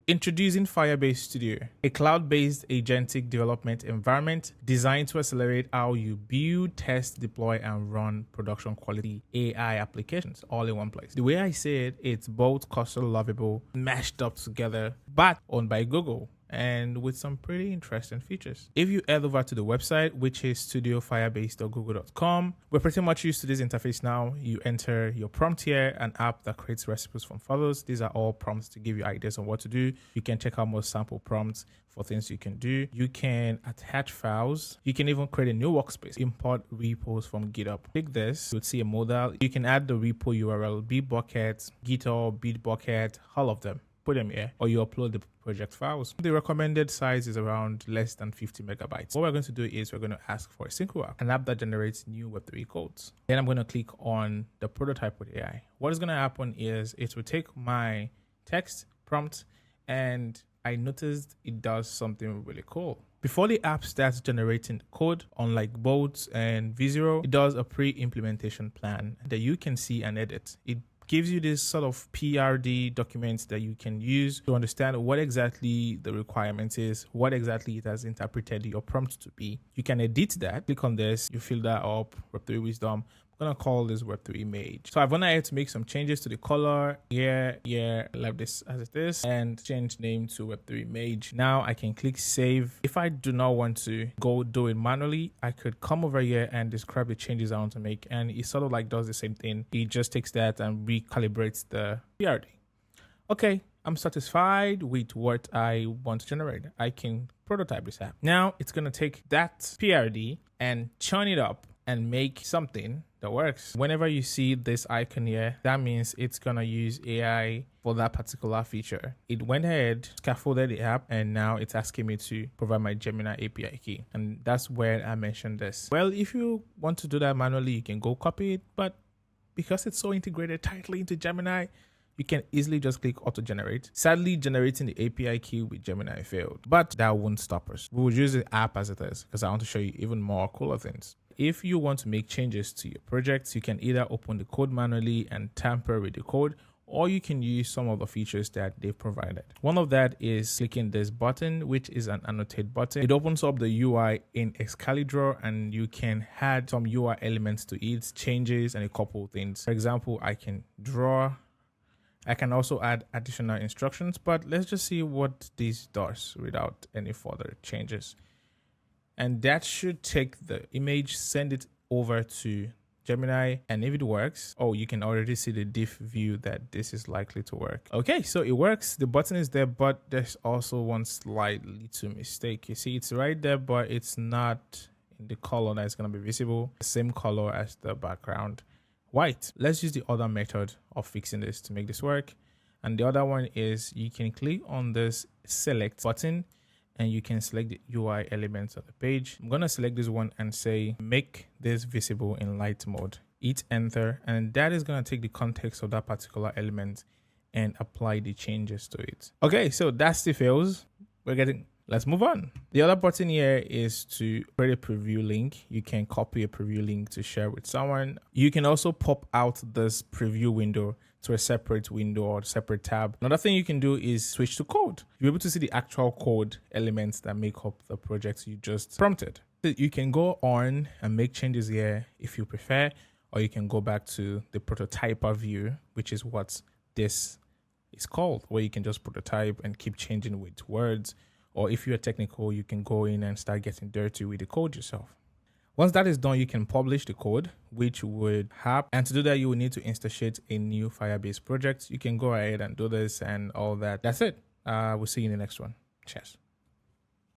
Introducing Firebase Studio, a cloud-based agentic development environment designed to accelerate how you build, test, deploy, and run production quality AI applications all in one place. The way I say it, it's both custom Lovable mashed up together, but owned by Google, and with some pretty interesting features. If you head over to the website, which is studiofirebase.google.com, we're pretty much used to this interface now. You enter your prompt here, an app that creates recipes from photos. These are all prompts to give you ideas on what to do. You can check out more sample prompts for things you can do. You can attach files. You can even create a new workspace, import repos from GitHub. Click this, you'll see a modal. You can add the repo URL, Bitbucket, GitHub, Bitbucket, all of them. Put them here, or you upload the project files. The recommended size is around less than 50 megabytes. What we're going to do is we're going to ask for a single app, an app that generates new Web3 codes. Then I'm going to click on the prototype with AI. What is going to happen is it will take my text prompt, and I noticed it does something really cool. Before the app starts generating code, unlike Bolt and Vercel, it does a pre-implementation plan that you can see and edit. It gives you this sort of PRD documents that you can use to understand what exactly the requirement is, what exactly it has interpreted your prompt to be. You can edit that. Click on this, you fill that up, Web3 Wisdom. I'm going to call this Web3 image. So I've gone ahead to make some changes to the color. Here, left this as it is, and change name to Web3 image. Now I can click save. If I do not want to go do it manually, I could come over here and describe the changes I want to make. And it sort of like does the same thing. It just takes that and recalibrates the PRD. Okay, I'm satisfied with what I want to generate. I can prototype this app. Now it's going to take that PRD and churn it up and make something that works. Whenever you see this icon here, that means it's gonna use AI for that particular feature. It went ahead, scaffolded the app, and now it's asking me to provide my Gemini API key. And that's where I mentioned this. Well, if you want to do that manually, you can go copy it, but because it's so integrated tightly into Gemini, you can easily just click auto generate. Sadly, generating the API key with Gemini failed, but that won't stop us. We will use the app as it is because I want to show you even more cooler things. If you want to make changes to your projects, you can either open the code manually and tamper with the code, or you can use some of the features that they've provided. One of that is clicking this button, which is an annotate button. It opens up the UI in Excalibur, and you can add some UI elements to it, changes, and a couple of things. For example, I can draw. I can also add additional instructions, but let's just see what this does without any further changes. And that should take the image, send it over to Gemini, and if it works, oh, you can already see the diff view that this is likely to work. Okay, so it works. The button is there, but there's also one slight little mistake. You see, it's right there, but it's not in the color that's going to be visible. The same color as the background, white. Let's use the other method of fixing this to make this work. And the other one is you can click on this select button, and you can select the UI elements of the page. I'm gonna select this one and say, make this visible in light mode. Hit enter, and that is gonna take the context of that particular element and apply the changes to it. Okay, so that's the fails. Let's move on. The other button here is to create a preview link. You can copy a preview link to share with someone. You can also pop out this preview window to a separate window or separate tab. Another thing you can do is switch to code. You'll be able to see the actual code elements that make up the projects you just prompted. You can go on and make changes here if you prefer, or you can go back to the prototyper view, which is what this is called, where you can just prototype and keep changing with words. Or if you're technical, you can go in and start getting dirty with the code yourself. Once that is done, you can publish the code, which would happen. And to do that, you will need to instantiate a new Firebase project. You can go ahead and do this and all that. That's it. We'll see you in the next one. Cheers.